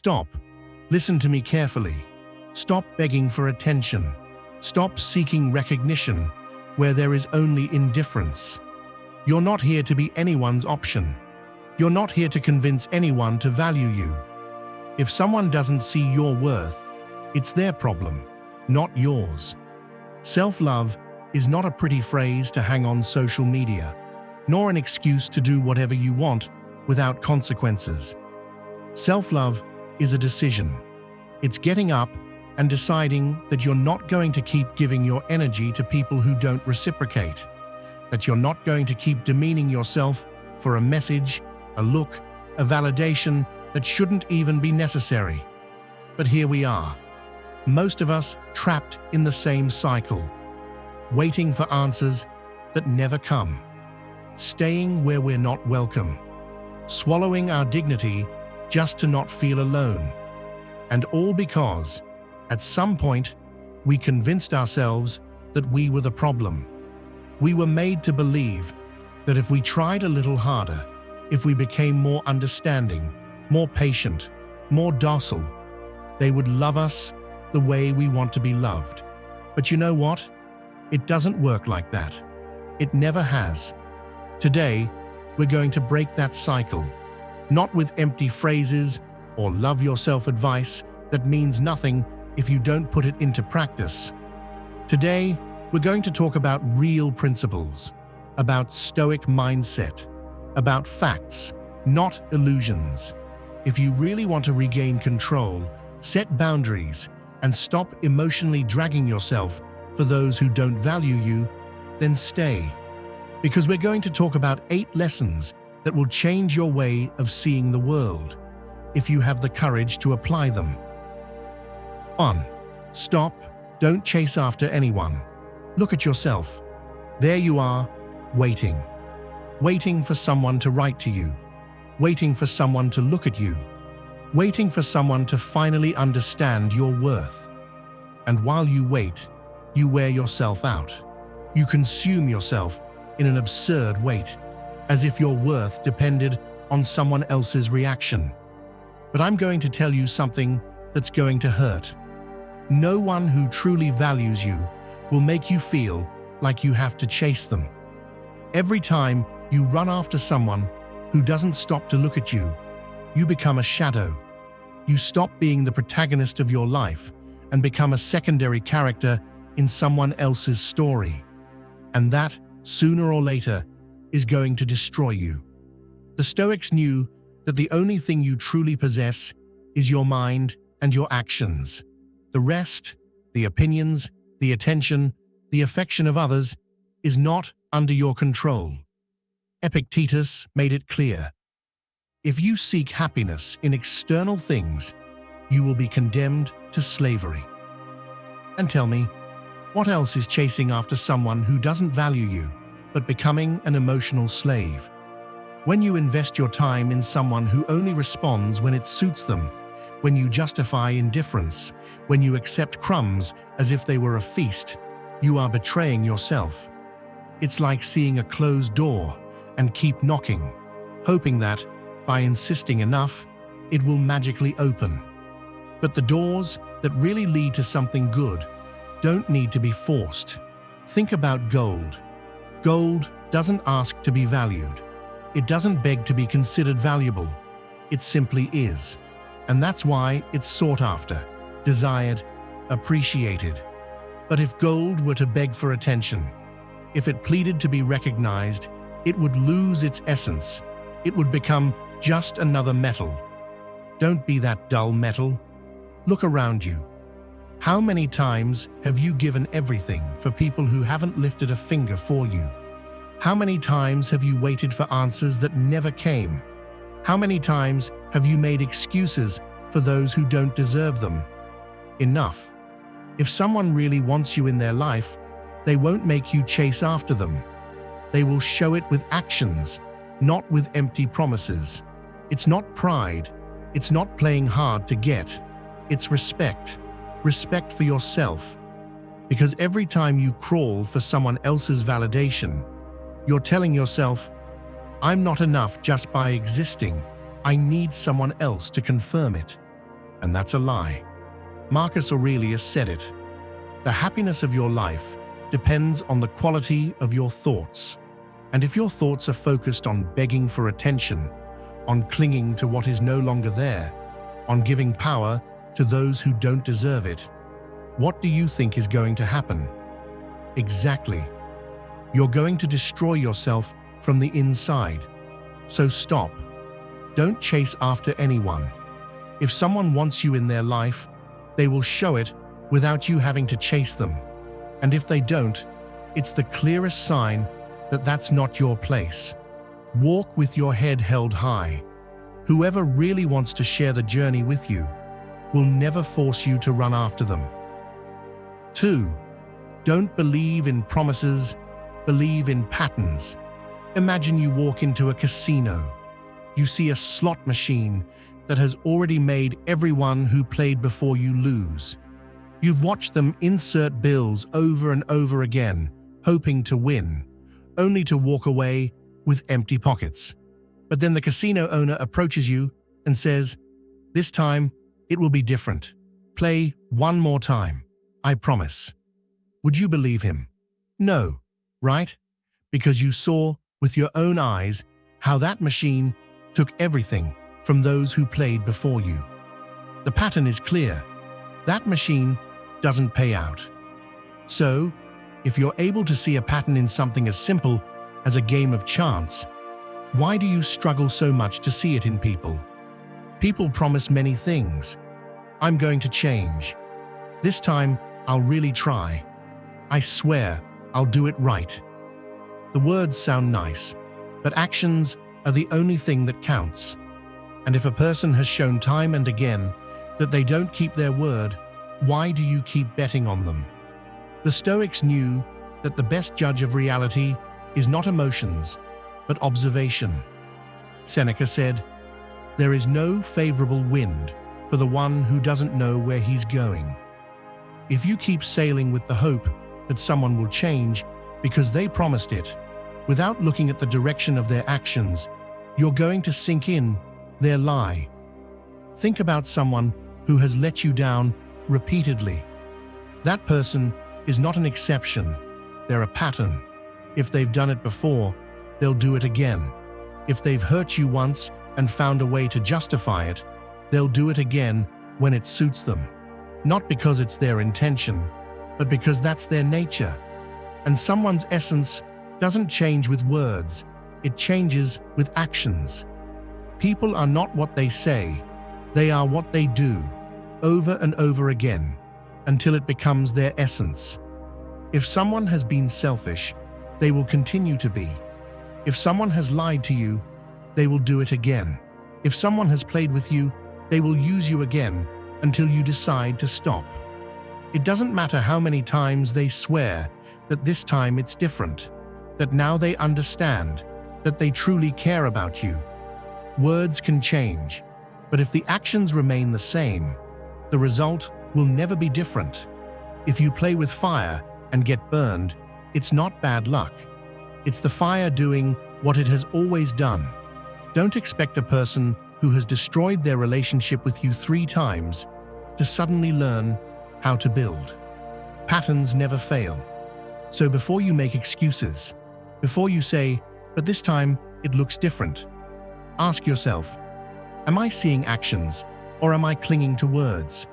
stop. Listen to me carefully. Stop begging for attention. Stop seeking recognition where there is only indifference. You're not here to be anyone's option. You're not here to convince anyone to value you. If someone doesn't see your worth, it's their problem, not yours. Self-love is not a pretty phrase to hang on social media, nor an excuse to do whatever you want without consequences. Self-love is a decision. It's getting up and deciding that you're not going to keep giving your energy to people who don't reciprocate, that you're not going to keep demeaning yourself for a message, a look, a validation that shouldn't even be necessary. But here we are, most of us trapped in the same cycle, waiting for answers that never come, staying where we're not welcome, swallowing our dignity just to not feel alone. And all because, at some point, we convinced ourselves that we were the problem. We were made to believe that if we tried a little harder, if we became more understanding, more patient, more docile, they would love us the way we want to be loved. But you know what? It doesn't work like that. It never has. Today, we're going to break that cycle, not with empty phrases or love yourself advice that means nothing if you don't put it into practice. Today, we're going to talk about real principles, about Stoic mindset, about facts, not illusions. If you really want to regain control, set boundaries, and stop emotionally dragging yourself for those who don't value you, then stay. Because we're going to talk about 8 lessons that will change your way of seeing the world, if you have the courage to apply them. 1. Stop. Don't chase after anyone. Look at yourself. There you are, waiting. Waiting for someone to write to you. Waiting for someone to look at you. Waiting for someone to finally understand your worth. And while you wait, you wear yourself out. You consume yourself in an absurd weight, as if your worth depended on someone else's reaction. But I'm going to tell you something that's going to hurt. No one who truly values you will make you feel like you have to chase them. Every time you run after someone who doesn't stop to look at you, you become a shadow. You stop being the protagonist of your life and become a secondary character in someone else's story. And that, sooner or later, is going to destroy you. The Stoics knew that the only thing you truly possess is your mind and your actions. The rest, the opinions, the attention, the affection of others, is not under your control. Epictetus made it clear. If you seek happiness in external things, you will be condemned to slavery. And tell me, what else is chasing after someone who doesn't value you, but becoming an emotional slave? When you invest your time in someone who only responds when it suits them, when you justify indifference, when you accept crumbs as if they were a feast, you are betraying yourself. It's like seeing a closed door and keep knocking, hoping that, by insisting enough, it will magically open. But the doors that really lead to something good don't need to be forced. Think about gold. Gold doesn't ask to be valued. It doesn't beg to be considered valuable. It simply is. And that's why it's sought after, desired, appreciated. But if gold were to beg for attention, if it pleaded to be recognized, it would lose its essence. It would become just another metal. Don't be that dull metal. Look around you. How many times have you given everything for people who haven't lifted a finger for you? How many times have you waited for answers that never came? How many times have you made excuses for those who don't deserve them? Enough. If someone really wants you in their life, they won't make you chase after them. They will show it with actions, not with empty promises. It's not pride. It's not playing hard to get. It's respect. Respect for yourself. Because every time you crawl for someone else's validation, you're telling yourself, I'm not enough just by existing. I need someone else to confirm it. And that's a lie. Marcus Aurelius said it. The happiness of your life depends on the quality of your thoughts. And if your thoughts are focused on begging for attention, on clinging to what is no longer there, on giving power to those who don't deserve it, what do you think is going to happen? Exactly. You're going to destroy yourself from the inside. So stop. Don't chase after anyone. If someone wants you in their life, they will show it without you having to chase them. And if they don't, it's the clearest sign that that's not your place. Walk with your head held high. Whoever really wants to share the journey with you will never force you to run after them. 2. Don't believe in promises, believe in patterns. Imagine you walk into a casino. You see a slot machine that has already made everyone who played before you lose. You've watched them insert bills over and over again, hoping to win, only to walk away with empty pockets. But then the casino owner approaches you and says, "This time, it will be different. Play one more time, I promise." Would you believe him? No, right? Because you saw with your own eyes how that machine took everything from those who played before you. The pattern is clear. That machine doesn't pay out. So, if you're able to see a pattern in something as simple as a game of chance, why do you struggle so much to see it in people? People promise many things. I'm going to change. This time, I'll really try. I swear, I'll do it right. The words sound nice, but actions are the only thing that counts. And if a person has shown time and again that they don't keep their word, why do you keep betting on them? The Stoics knew that the best judge of reality is not emotions, but observation. Seneca said, "There is no favorable wind for the one who doesn't know where he's going." If you keep sailing with the hope that someone will change because they promised it, without looking at the direction of their actions, you're going to sink in their lie. Think about someone who has let you down repeatedly. That person is not an exception, they're a pattern. If they've done it before, they'll do it again. If they've hurt you once and found a way to justify it, they'll do it again when it suits them. Not because it's their intention, but because that's their nature. And someone's essence doesn't change with words, it changes with actions. People are not what they say, they are what they do, over and over again, until it becomes their essence. If someone has been selfish, they will continue to be. If someone has lied to you, they will do it again. If someone has played with you, they will use you again until you decide to stop. It doesn't matter how many times they swear that this time it's different, that now they understand, that they truly care about you. Words can change, but if the actions remain the same, the result will never be different. If you play with fire and get burned, it's not bad luck. It's the fire doing what it has always done. Don't expect a person who has destroyed their relationship with you 3 times to suddenly learn how to build. Patterns never fail. So before you make excuses, before you say, "But this time it looks different," ask yourself, am I seeing actions or am I clinging to words?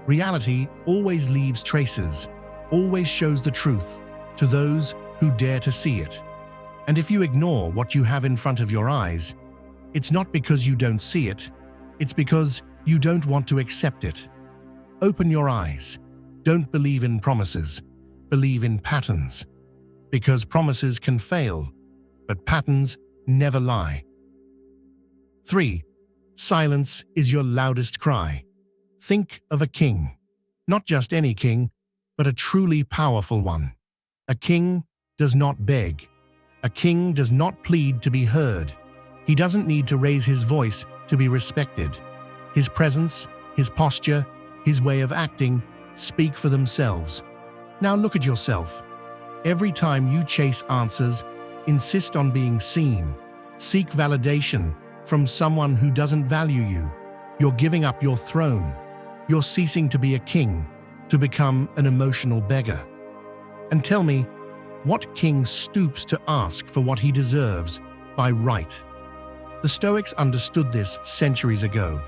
Reality always leaves traces, always shows the truth to those who dare to see it. And if you ignore what you have in front of your eyes, it's not because you don't see it, it's because you don't want to accept it. Open your eyes. Don't believe in promises, believe in patterns. Because promises can fail, but patterns never lie. 3. Silence is your loudest cry. Think of a king. Not just any king, but a truly powerful one. A king does not beg. A king does not plead to be heard. He doesn't need to raise his voice to be respected. His presence, his posture, his way of acting speak for themselves. Now look at yourself. Every time you chase answers, insist on being seen, seek validation from someone who doesn't value you, you're giving up your throne. You're ceasing to be a king to become an emotional beggar. And tell me, what king stoops to ask for what he deserves by right? The Stoics understood this centuries ago.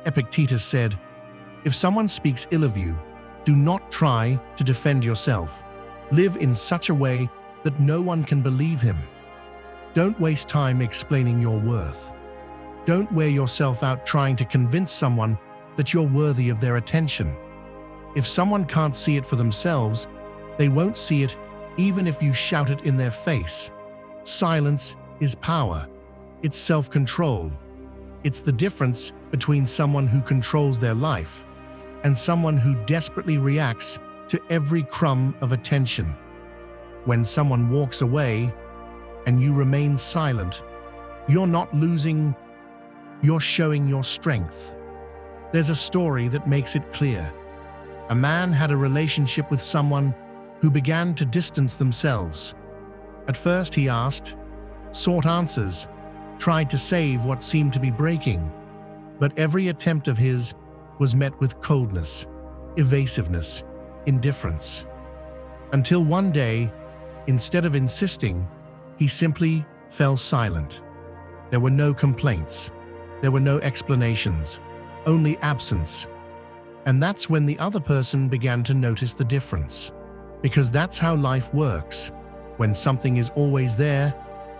Epictetus said, "If someone speaks ill of you, do not try to defend yourself. Live in such a way that no one can believe him. Don't waste time explaining your worth. Don't wear yourself out trying to convince someone that you're worthy of their attention. If someone can't see it for themselves, they won't see it even if you shout it in their face. Silence is power. It's self-control. It's the difference between someone who controls their life and someone who desperately reacts to every crumb of attention. When someone walks away and you remain silent, you're not losing, you're showing your strength." There's a story that makes it clear. A man had a relationship with someone who began to distance themselves. At first he asked, sought answers, tried to save what seemed to be breaking, but every attempt of his was met with coldness, evasiveness, indifference. Until one day, instead of insisting, he simply fell silent. There were no complaints. There were no explanations, only absence. And that's when the other person began to notice the difference. Because that's how life works. When something is always there,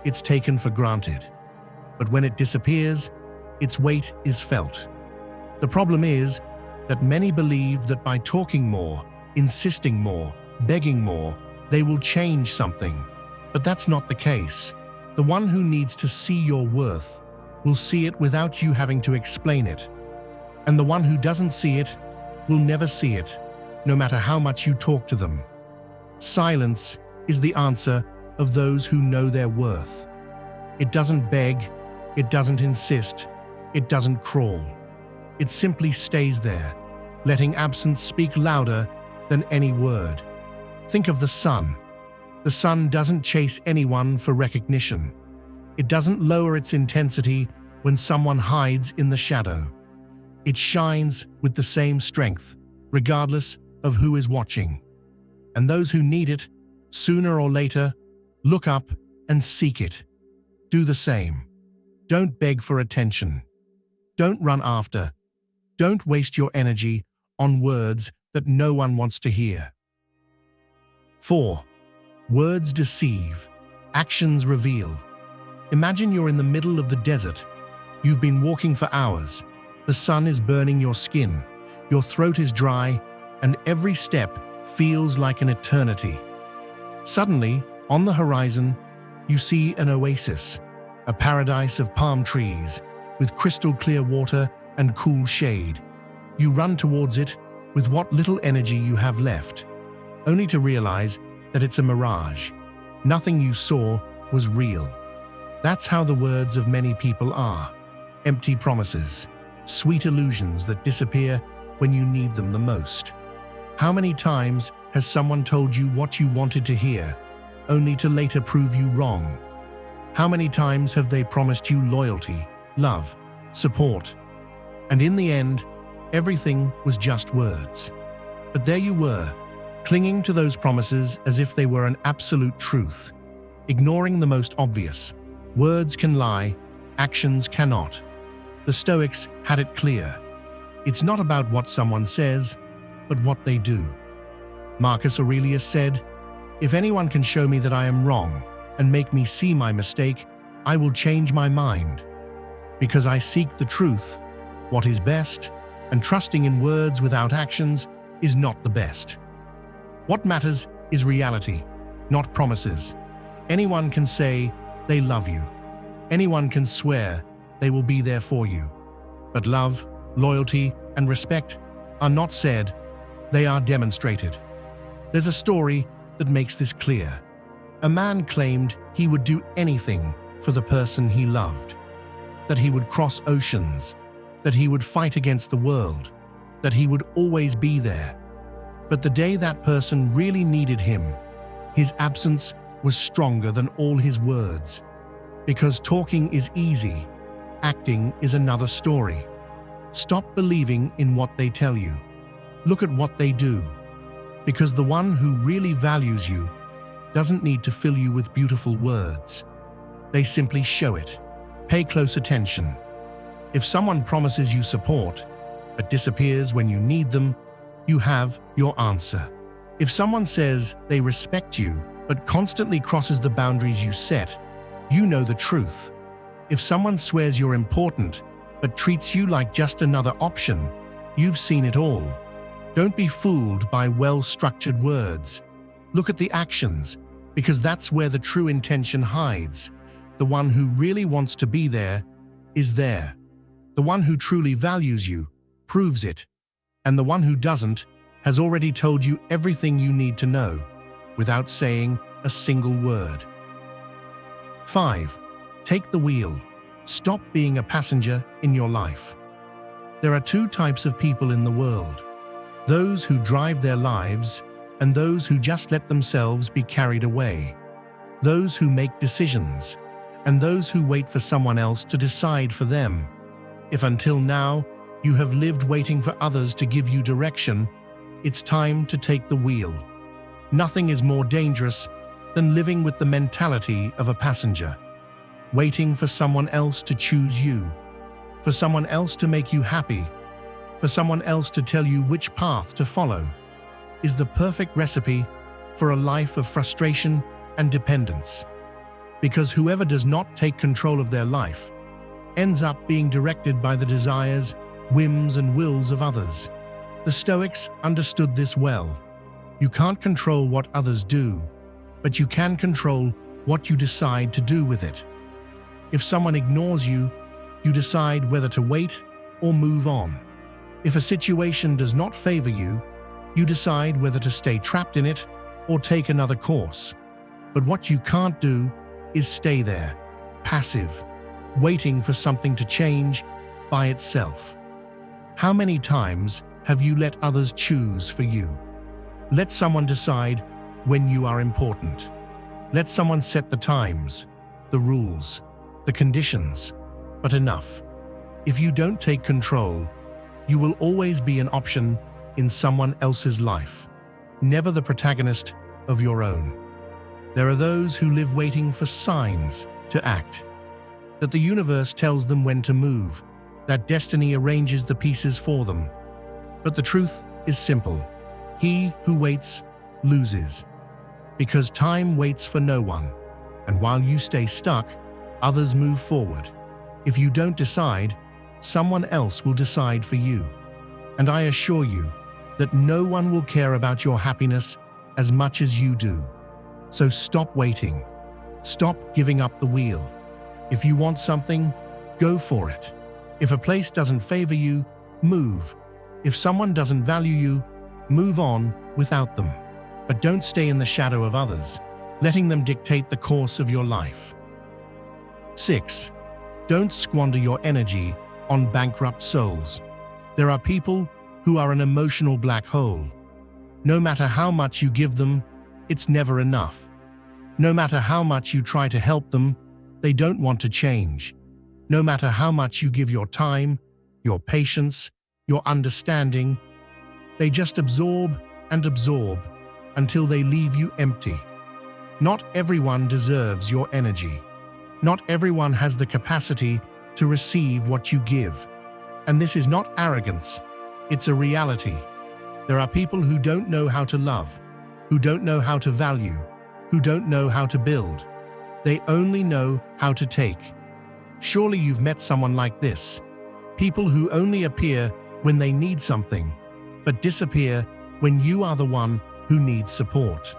it's taken for granted. But when it disappears, its weight is felt. The problem is that many believe that by talking more, insisting more, begging more, they will change something. But that's not the case. The one who needs to see your worth will see it without you having to explain it. And the one who doesn't see it will never see it, no matter how much you talk to them. Silence is the answer of those who know their worth. It doesn't beg, it doesn't insist, it doesn't crawl. It simply stays there, letting absence speak louder than any word. Think of the sun. The sun doesn't chase anyone for recognition. It doesn't lower its intensity when someone hides in the shadow. It shines with the same strength, regardless of who is watching. And those who need it, sooner or later, look up and seek it. Do the same. Don't beg for attention. Don't run after. Don't waste your energy on words that no one wants to hear. 4. Words deceive. Actions reveal. Imagine you're in the middle of the desert. You've been walking for hours. The sun is burning your skin. Your throat is dry, and every step feels like an eternity. Suddenly, on the horizon, you see an oasis, a paradise of palm trees, with crystal clear water and cool shade. You run towards it with what little energy you have left, only to realize that it's a mirage. Nothing you saw was real. That's how the words of many people are. Empty promises, sweet illusions that disappear when you need them the most. How many times has someone told you what you wanted to hear, only to later prove you wrong? How many times have they promised you loyalty, love, support? And in the end, everything was just words. But there you were, clinging to those promises as if they were an absolute truth, ignoring the most obvious. Words can lie, actions cannot. The Stoics had it clear. It's not about what someone says, but what they do. Marcus Aurelius said, "If anyone can show me that I am wrong and make me see my mistake, I will change my mind. Because I seek the truth, what is best, and trusting in words without actions is not the best." What matters is reality, not promises. Anyone can say they love you. Anyone can swear they will be there for you. But love, loyalty, and respect are not said, they are demonstrated. There's a story that makes this clear. A man claimed he would do anything for the person he loved, that he would cross oceans, that he would fight against the world, that he would always be there. But the day that person really needed him, his absence was stronger than all his words. Because talking is easy, acting is another story. Stop believing in what they tell you. Look at what they do. Because the one who really values you doesn't need to fill you with beautiful words. They simply show it. Pay close attention. If someone promises you support, but disappears when you need them, you have your answer. If someone says they respect you, but constantly crosses the boundaries you set, you know the truth. If someone swears you're important, but treats you like just another option, you've seen it all. Don't be fooled by well-structured words. Look at the actions, because that's where the true intention hides. The one who really wants to be there is there. The one who truly values you proves it. And the one who doesn't has already told you everything you need to know, without saying a single word. 5. Take the wheel. Stop being a passenger in your life. There are two types of people in the world: those who drive their lives and those who just let themselves be carried away. Those who make decisions and those who wait for someone else to decide for them. If until now you have lived waiting for others to give you direction, it's time to take the wheel. Nothing is more dangerous than living with the mentality of a passenger, waiting for someone else to choose you, for someone else to make you happy, for someone else to tell you which path to follow, is the perfect recipe for a life of frustration and dependence. Because whoever does not take control of their life ends up being directed by the desires, whims, and wills of others. The Stoics understood this well. You can't control what others do, but you can control what you decide to do with it. If someone ignores you, you decide whether to wait or move on. If a situation does not favor you, you decide whether to stay trapped in it or take another course. But what you can't do is stay there, passive, waiting for something to change by itself. How many times have you let others choose for you? Let someone decide when you are important. Let someone set the times, the rules, the conditions, but enough. If you don't take control, you will always be an option in someone else's life, never the protagonist of your own. There are those who live waiting for signs to act, that the universe tells them when to move, that destiny arranges the pieces for them. But the truth is simple. He who waits loses, because time waits for no one, and while you stay stuck, others move forward. If you don't decide, someone else will decide for you. And I assure you that no one will care about your happiness as much as you do. So stop waiting. Stop giving up the wheel. If you want something, go for it. If a place doesn't favor you, move. If someone doesn't value you, move on without them. But don't stay in the shadow of others, letting them dictate the course of your life. 6. Don't squander your energy on bankrupt souls. There are people who are an emotional black hole. No matter how much you give them, it's never enough. No matter how much you try to help them, they don't want to change. No matter how much you give your time, your patience, your understanding, they just absorb and absorb until they leave you empty. Not everyone deserves your energy. Not everyone has the capacity to receive what you give. And this is not arrogance, it's a reality. There are people who don't know how to love, who don't know how to value, who don't know how to build. They only know how to take. Surely you've met someone like this. People who only appear when they need something, but disappear when you are the one who needs support.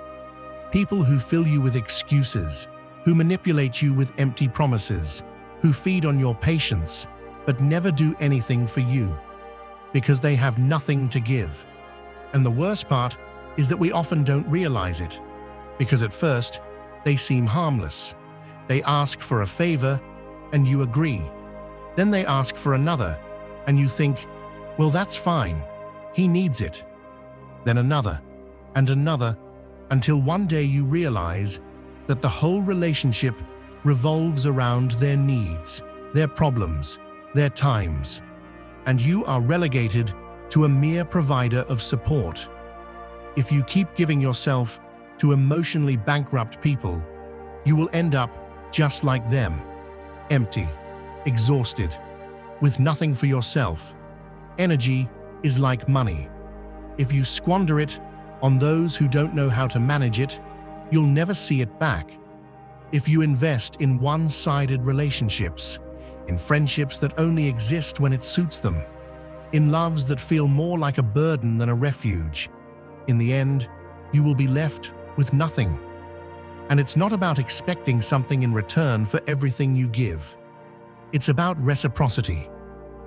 People who fill you with excuses, who manipulate you with empty promises, who feed on your patience, but never do anything for you, because they have nothing to give. And the worst part is that we often don't realize it, because at first, they seem harmless. They ask for a favor, and you agree. Then they ask for another, and you think, well, that's fine. He needs it. Then another, and another, until one day you realize that the whole relationship revolves around their needs, their problems, their times. and you are relegated to a mere provider of support. If you keep giving yourself to emotionally bankrupt people, you will end up just like them, empty, exhausted, with nothing for yourself. Energy is like money. If you squander it on those who don't know how to manage it, you'll never see it back. If you invest in one-sided relationships, in friendships that only exist when it suits them, in loves that feel more like a burden than a refuge, in the end, you will be left with nothing. And it's not about expecting something in return for everything you give. It's about reciprocity,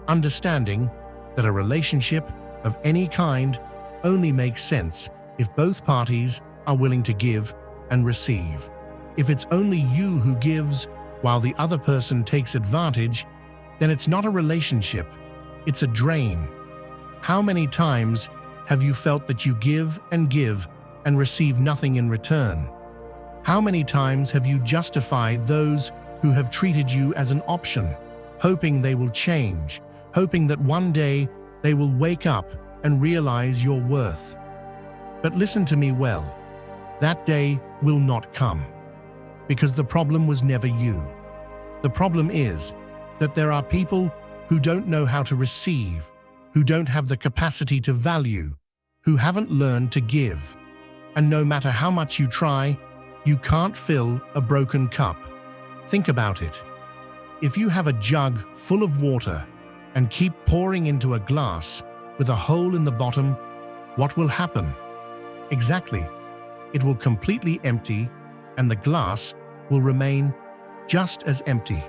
understanding that a relationship of any kind only makes sense if both parties are willing to give and receive. If it's only you who gives while the other person takes advantage, then it's not a relationship, it's a drain. How many times have you felt that you give and receive nothing in return? How many times have you justified those who have treated you as an option, hoping they will change, hoping that one day they will wake up and realize your worth? But listen to me well, that day will not come, because the problem was never you. The problem is that there are people who don't know how to receive, who don't have the capacity to value, who haven't learned to give. And no matter how much you try, you can't fill a broken cup. Think about it. If you have a jug full of water and keep pouring into a glass with a hole in the bottom, what will happen? Exactly. It will completely empty, and the glass will remain just as empty.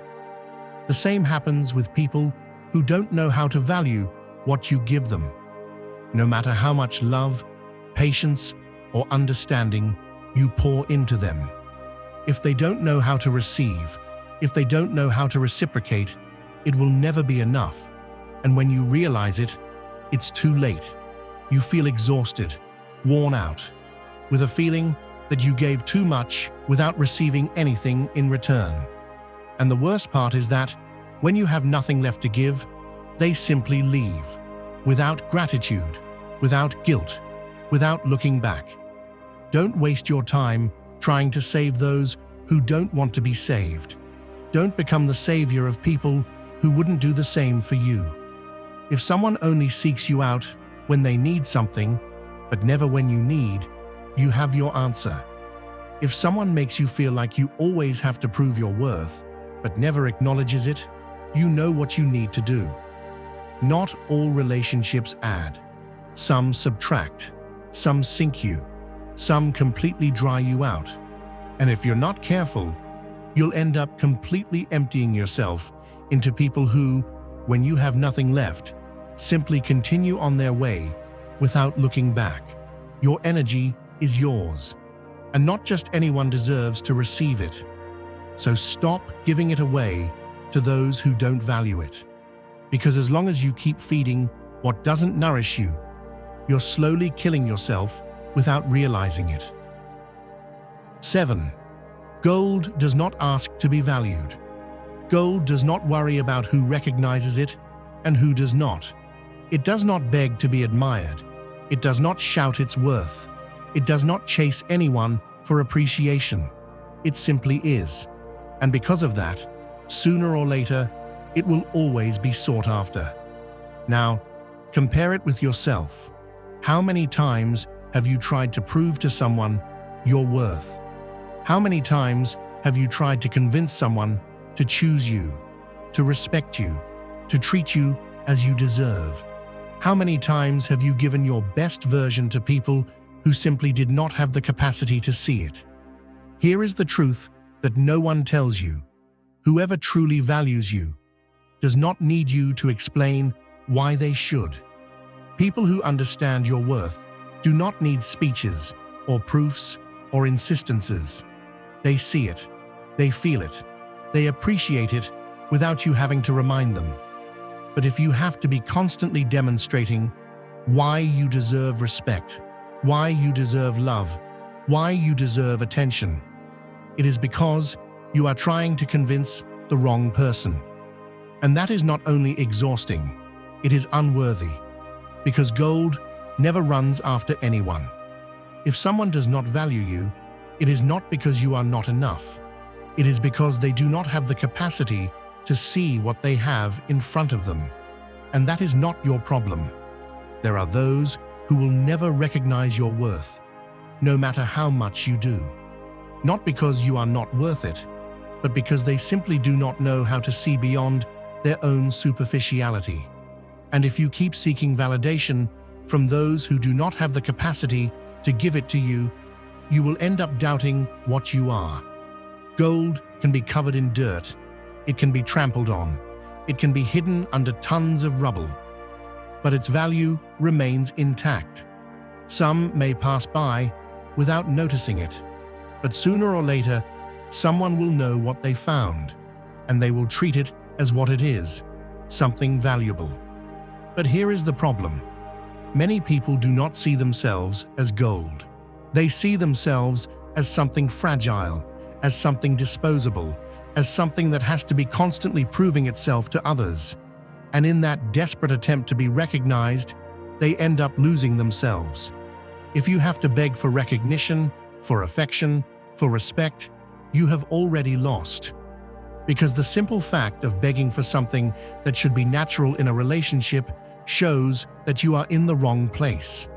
The same happens with people who don't know how to value what you give them. No matter how much love, patience, or understanding you pour into them, if they don't know how to receive, if they don't know how to reciprocate, it will never be enough. And when you realize it, it's too late. You feel exhausted, worn out, with a feeling that you gave too much without receiving anything in return. And the worst part is that, when you have nothing left to give, they simply leave, without gratitude, without guilt, without looking back. Don't waste your time trying to save those who don't want to be saved. Don't become the savior of people who wouldn't do the same for you. If someone only seeks you out when they need something, but never when you need, you have your answer. If someone makes you feel like you always have to prove your worth, but never acknowledges it, you know what you need to do. Not all relationships add. Some subtract, some sink you, some completely dry you out. And if you're not careful, you'll end up completely emptying yourself into people who, when you have nothing left, simply continue on their way without looking back. Your energy is yours, and not just anyone deserves to receive it. So stop giving it away to those who don't value it. Because as long as you keep feeding what doesn't nourish you, you're slowly killing yourself without realizing it. 7. Gold does not ask to be valued. Gold does not worry about who recognizes it and who does not. It does not beg to be admired. It does not shout its worth. It does not chase anyone for appreciation. It simply is. And because of that, sooner or later, it will always be sought after. Now, compare it with yourself. How many times have you tried to prove to someone your worth? How many times have you tried to convince someone to choose you, to respect you, to treat you as you deserve? How many times have you given your best version to people who simply did not have the capacity to see it? Here is the truth that no one tells you. Whoever truly values you does not need you to explain why they should. People who understand your worth do not need speeches or proofs or insistences. They see it, they feel it, they appreciate it without you having to remind them. But if you have to be constantly demonstrating why you deserve respect, why you deserve love, why you deserve attention, it is because you are trying to convince the wrong person. And that is not only exhausting, It is unworthy, because gold never runs after anyone. If someone does not value you, it is not because you are not enough. It is because they do not have the capacity to see what they have in front of them. And that is not your problem. There are those who will never recognize your worth, no matter how much you do. Not because you are not worth it, but because they simply do not know how to see beyond their own superficiality. And if you keep seeking validation from those who do not have the capacity to give it to you, you will end up doubting what you are. Gold can be covered in dirt. It can be trampled on. It can be hidden under tons of rubble. But its value remains intact. Some may pass by without noticing it, but sooner or later, someone will know what they found, and they will treat it as what it is, something valuable. But here is the problem. Many people do not see themselves as gold. They see themselves as something fragile, as something disposable, as something that has to be constantly proving itself to others. And in that desperate attempt to be recognized, they end up losing themselves. If you have to beg for recognition, for affection, for respect, you have already lost. Because the simple fact of begging for something that should be natural in a relationship shows that you are in the wrong place.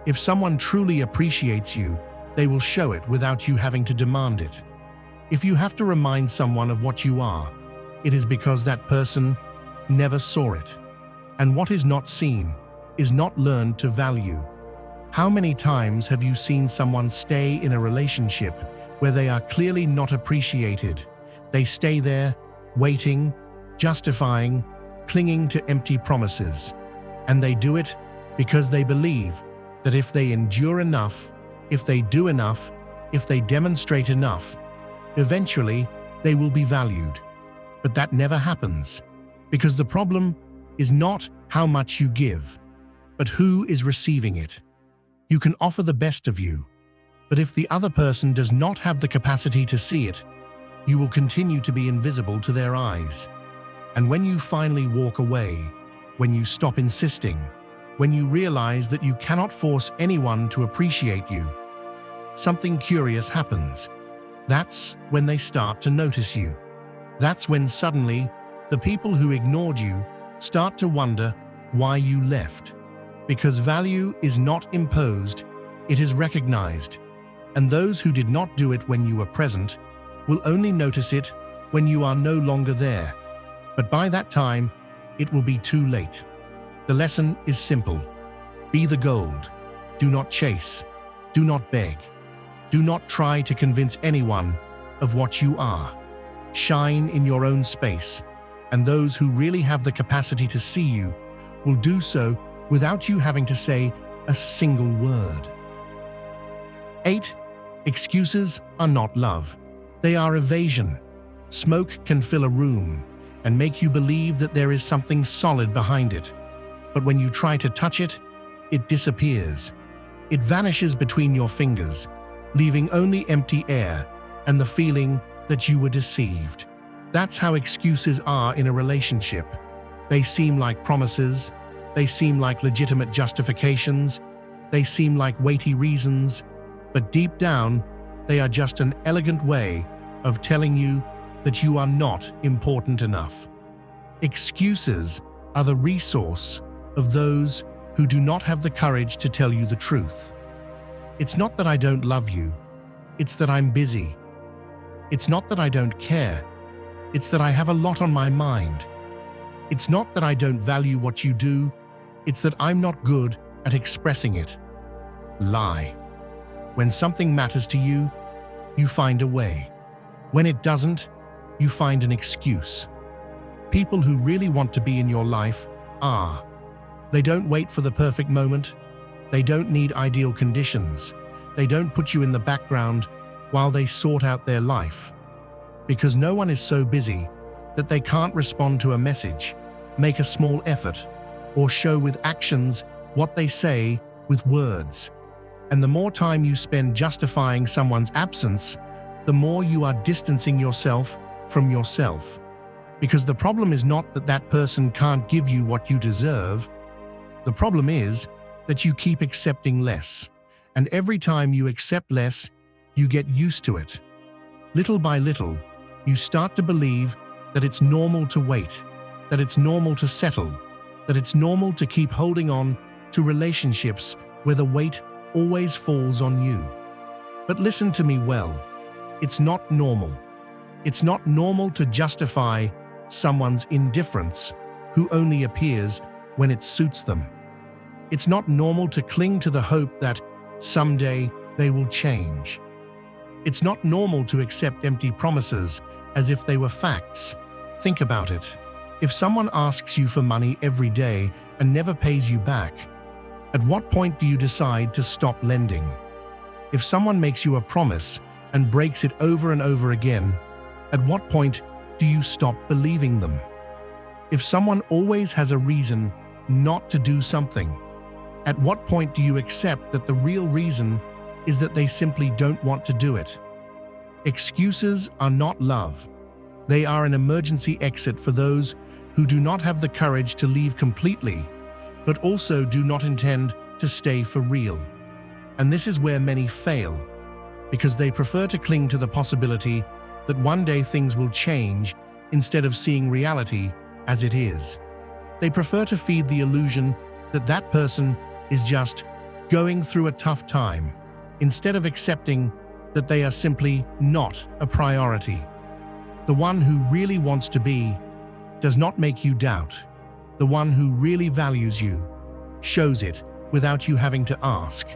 If someone truly appreciates you, they will show it without you having to demand it. If you have to remind someone of what you are, it is because that person never saw it. And what is not seen is not learned to value. How many times have you seen someone stay in a relationship where they are clearly not appreciated? They stay there, waiting, justifying, clinging to empty promises. And they do it because they believe that if they endure enough, if they do enough, if they demonstrate enough, eventually they will be valued. But that never happens, because the problem is not how much you give, but who is receiving it. You can offer the best of you, but if the other person does not have the capacity to see it, you will continue to be invisible to their eyes. And when you finally walk away, when you stop insisting, when you realize that you cannot force anyone to appreciate you, something curious happens. That's when they start to notice you. That's when suddenly the people who ignored you start to wonder why you left. Because value is not imposed, it is recognized. And those who did not do it when you were present will only notice it when you are no longer there. But by that time, it will be too late. The lesson is simple. Be the gold. Do not chase. Do not beg. Do not try to convince anyone of what you are. Shine in your own space, and those who really have the capacity to see you will do so without you having to say a single word. 8. Excuses are not love. They are evasion. Smoke can fill a room and make you believe that there is something solid behind it. But when you try to touch it, it disappears. It vanishes between your fingers, leaving only empty air and the feeling that you were deceived. That's how excuses are in a relationship. They seem like promises. They seem like legitimate justifications. They seem like weighty reasons. But deep down, they are just an elegant way of telling you that you are not important enough. Excuses are the resource of those who do not have the courage to tell you the truth. It's not that I don't love you. It's that I'm busy. It's not that I don't care. It's that I have a lot on my mind. It's not that I don't value what you do. It's that I'm not good at expressing it. Lie. When something matters to you, you find a way. When it doesn't, you find an excuse. People who really want to be in your life are. They don't wait for the perfect moment. They don't need ideal conditions. They don't put you in the background while they sort out their life. Because no one is so busy that they can't respond to a message, make a small effort, or show with actions what they say with words. And the more time you spend justifying someone's absence, the more you are distancing yourself from yourself. Because the problem is not that that person can't give you what you deserve. The problem is that you keep accepting less. And every time you accept less, you get used to it. Little by little, you start to believe that it's normal to wait, that it's normal to settle, that it's normal to keep holding on to relationships where the weight always falls on you. But listen to me well. It's not normal. It's not normal to justify someone's indifference who only appears when it suits them. It's not normal to cling to the hope that someday they will change. It's not normal to accept empty promises as if they were facts. Think about it. If someone asks you for money every day and never pays you back, at what point do you decide to stop lending? If someone makes you a promise and breaks it over and over again, at what point do you stop believing them? If someone always has a reason not to do something, at what point do you accept that the real reason is that they simply don't want to do it? Excuses are not love. They are an emergency exit for those who do not have the courage to leave completely, but also do not intend to stay for real. And this is where many fail, because they prefer to cling to the possibility that one day things will change instead of seeing reality as it is. They prefer to feed the illusion that that person is just going through a tough time, instead of accepting that they are simply not a priority. The one who really wants to be does not make you doubt. The one who really values you shows it without you having to ask.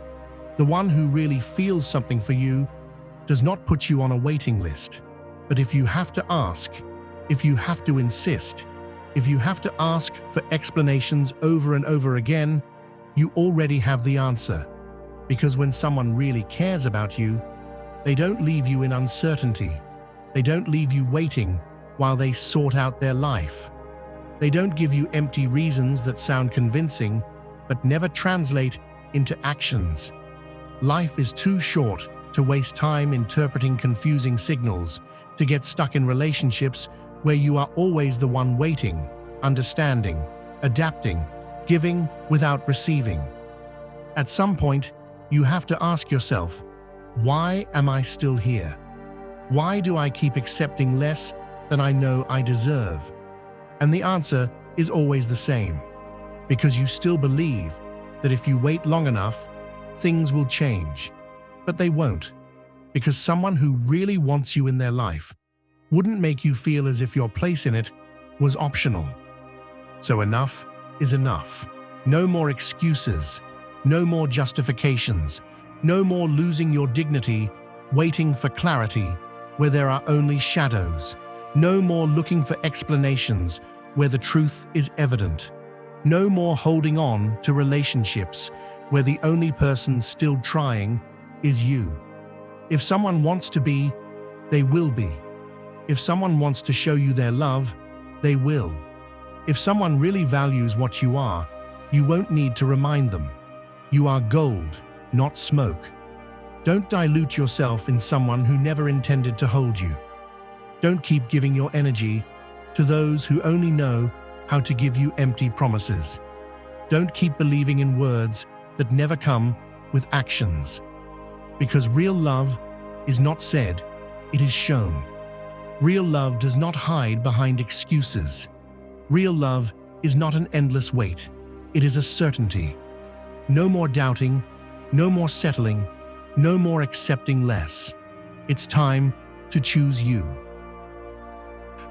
The one who really feels something for you does not put you on a waiting list. But if you have to ask, if you have to insist, if you have to ask for explanations over and over again, you already have the answer. Because when someone really cares about you, they don't leave you in uncertainty. They don't leave you waiting while they sort out their life. They don't give you empty reasons that sound convincing, but never translate into actions. Life is too short to waste time interpreting confusing signals, to get stuck in relationships where you are always the one waiting, understanding, adapting, giving without receiving. At some point, you have to ask yourself, why am I still here? Why do I keep accepting less than I know I deserve? And the answer is always the same. Because you still believe that if you wait long enough, things will change. But they won't. Because someone who really wants you in their life wouldn't make you feel as if your place in it was optional. So enough is enough. No more excuses. No more justifications. No more losing your dignity, waiting for clarity where there are only shadows. No more looking for explanations where the truth is evident. No more holding on to relationships where the only person still trying is you. If someone wants to be, they will be. If someone wants to show you their love, they will. If someone really values what you are, you won't need to remind them. You are gold, not smoke. Don't dilute yourself in someone who never intended to hold you. Don't keep giving your energy to those who only know how to give you empty promises. Don't keep believing in words that never come with actions. Because real love is not said, it is shown. Real love does not hide behind excuses. Real love is not an endless wait. It is a certainty. No more doubting, no more settling, no more accepting less. It's time to choose you.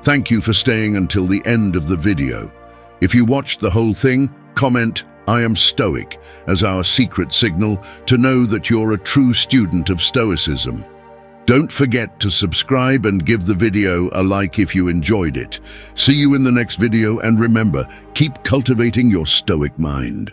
Thank you for staying until the end of the video. If you watched the whole thing, comment "I am Stoic" as our secret signal to know that you're a true student of Stoicism. Don't forget to subscribe and give the video a like if you enjoyed it. See you in the next video, and remember, keep cultivating your Stoic mind.